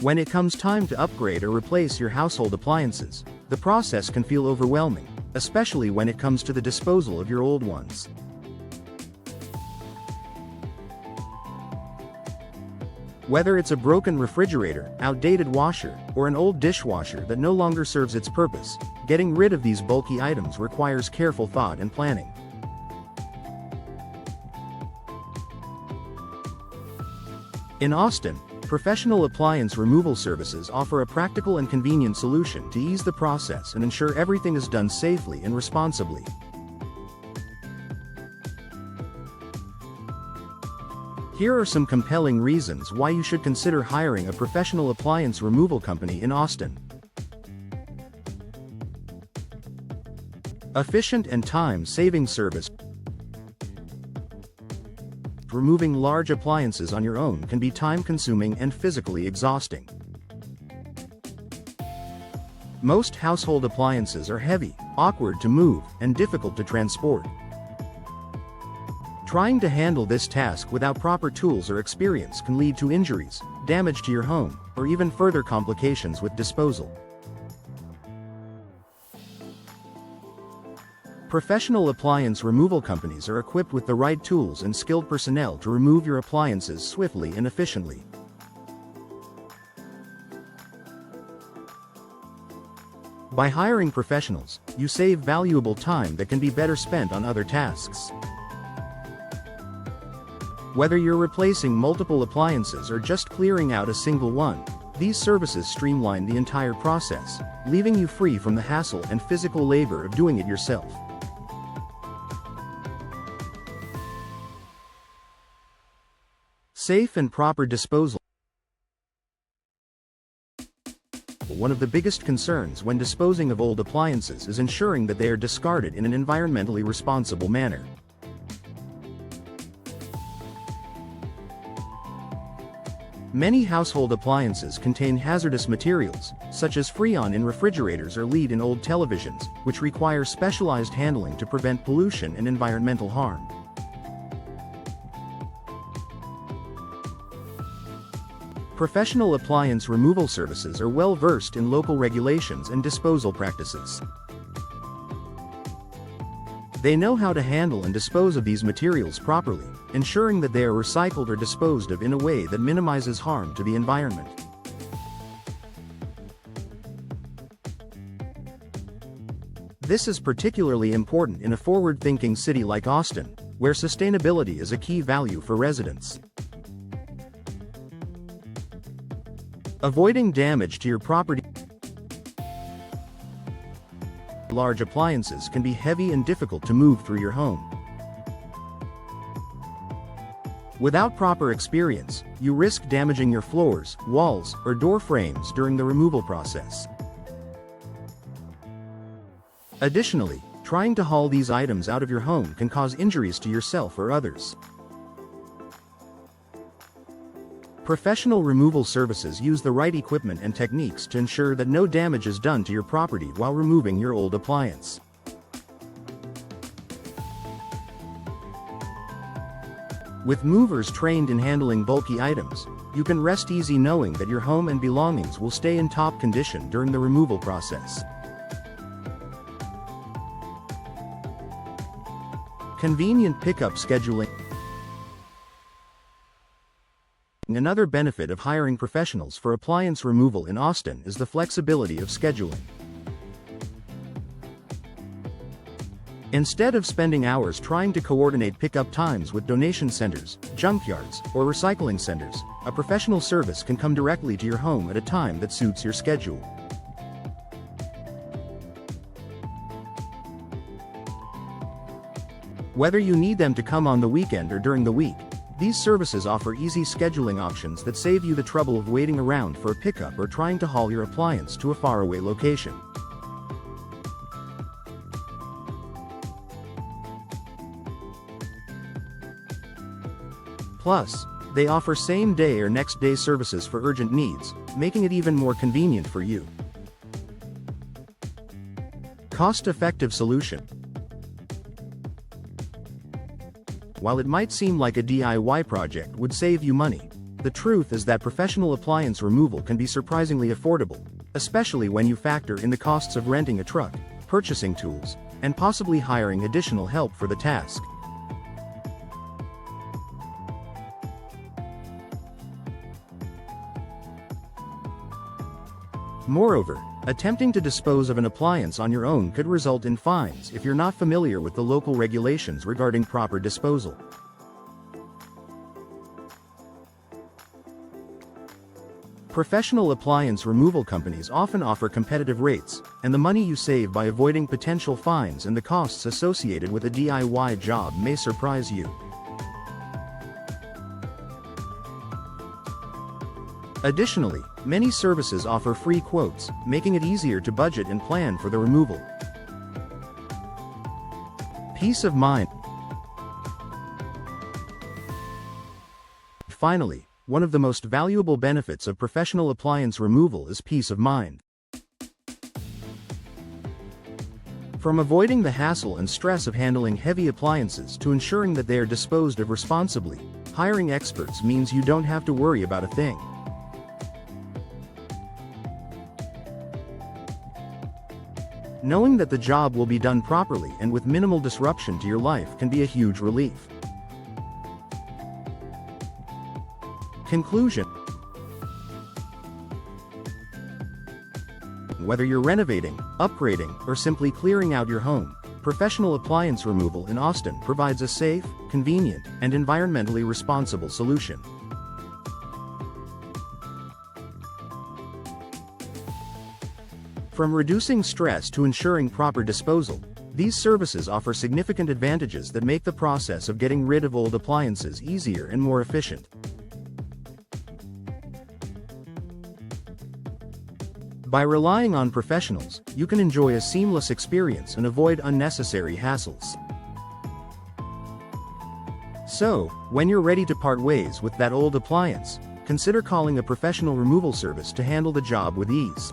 When it comes time to upgrade or replace your household appliances, the process can feel overwhelming, especially when it comes to the disposal of your old ones. Whether it's a broken refrigerator, outdated washer, or an old dishwasher that no longer serves its purpose, getting rid of these bulky items requires careful thought and planning. In Austin, professional appliance removal services offer a practical and convenient solution to ease the process and ensure everything is done safely and responsibly. Here are some compelling reasons why you should consider hiring a professional appliance removal company in Austin. Efficient and time-saving service. Removing large appliances on your own can be time-consuming and physically exhausting. Most household appliances are heavy, awkward to move, and difficult to transport. Trying to handle this task without proper tools or experience can lead to injuries, damage to your home, or even further complications with disposal. Professional appliance removal companies are equipped with the right tools and skilled personnel to remove your appliances swiftly and efficiently. By hiring professionals, you save valuable time that can be better spent on other tasks. Whether you're replacing multiple appliances or just clearing out a single one, these services streamline the entire process, leaving you free from the hassle and physical labor of doing it yourself. Safe and proper disposal. One of the biggest concerns when disposing of old appliances is ensuring that they are discarded in an environmentally responsible manner. Many household appliances contain hazardous materials, such as freon in refrigerators or lead in old televisions, which require specialized handling to prevent pollution and environmental harm. Professional appliance removal services are well versed in local regulations and disposal practices. They know how to handle and dispose of these materials properly, ensuring that they are recycled or disposed of in a way that minimizes harm to the environment. This is particularly important in a forward-thinking city like Austin, where sustainability is a key value for residents. Avoiding damage to your property. Large appliances can be heavy and difficult to move through your home. Without proper experience, you risk damaging your floors, walls, or door frames during the removal process. Additionally, trying to haul these items out of your home can cause injuries to yourself or others. Professional removal services use the right equipment and techniques to ensure that no damage is done to your property while removing your old appliance. With movers trained in handling bulky items, you can rest easy knowing that your home and belongings will stay in top condition during the removal process. Convenient pickup scheduling. Another benefit of hiring professionals for appliance removal in Austin is the flexibility of scheduling. Instead of spending hours trying to coordinate pickup times with donation centers, junkyards, or recycling centers, a professional service can come directly to your home at a time that suits your schedule. Whether you need them to come on the weekend or during the week, these services offer easy scheduling options that save you the trouble of waiting around for a pickup or trying to haul your appliance to a faraway location. Plus, they offer same-day or next-day services for urgent needs, making it even more convenient for you. Cost-effective solution. While it might seem like a DIY project would save you money, The truth is that professional appliance removal can be surprisingly affordable, especially when you factor in the costs of renting a truck, purchasing tools, and possibly hiring additional help for the task. Moreover, attempting to dispose of an appliance on your own could result in fines if you're not familiar with the local regulations regarding proper disposal. Professional appliance removal companies often offer competitive rates, and the money you save by avoiding potential fines and the costs associated with a DIY job may surprise you. Additionally, many services offer free quotes, making it easier to budget and plan for the removal. Peace of mind. Finally, one of the most valuable benefits of professional appliance removal is peace of mind. From avoiding the hassle and stress of handling heavy appliances to ensuring that they are disposed of responsibly, hiring experts means you don't have to worry about a thing. Knowing that the job will be done properly and with minimal disruption to your life can be a huge relief. Conclusion. Whether you're renovating, upgrading, or simply clearing out your home, professional appliance removal in Austin provides a safe, convenient, and environmentally responsible solution. From reducing stress to ensuring proper disposal, these services offer significant advantages that make the process of getting rid of old appliances easier and more efficient. By relying on professionals, you can enjoy a seamless experience and avoid unnecessary hassles. So, when you're ready to part ways with that old appliance, consider calling a professional removal service to handle the job with ease.